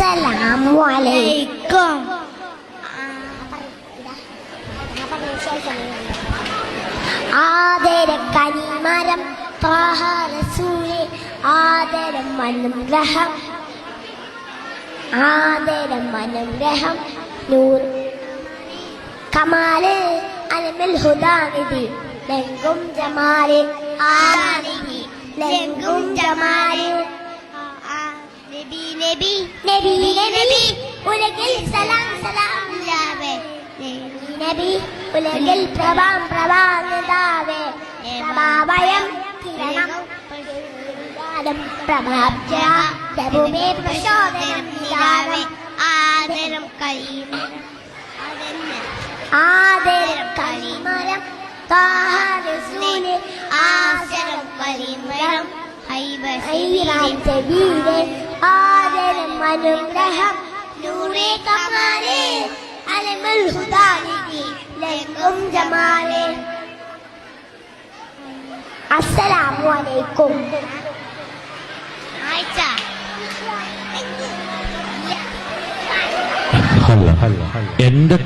അസ്സലാമു അലൈക്കും. ആദരക്കനിമരം ത്വാഹ റസൂലേ ആദരം അനുഗ്രഹം ആദരം അനുഗ്രഹം നൂർ കമാല് അൽമിൽ ഹുദാനിധി ലംഘും ജമാല് ആനിധി ലംഘും ജമാല് നബി നബി നബി നബി ഉലകിൽ സലാം സലാം ലാവേ നബി ഉലകിൽ പ്രഭാം പ്രഭാനിതാവേ പ്രഭാവയം കിരണം പ്രഭാബ്ജ പ്രഭുവേ പ്രചോദനം നിലാവേ ആദരം കരീമരം ആദരം കരീമരം ത്വാഹ റസൂലേ ആദരം കരീമരം ഹൈബീരേ ആദരം അനുഗ്രഹം നൂറേ കമാലേ അൽമുൽ ഹുദാനിധി ലംഘും ജമാലേ. അസ്സലാമു അലൈക്കും. എന്റെ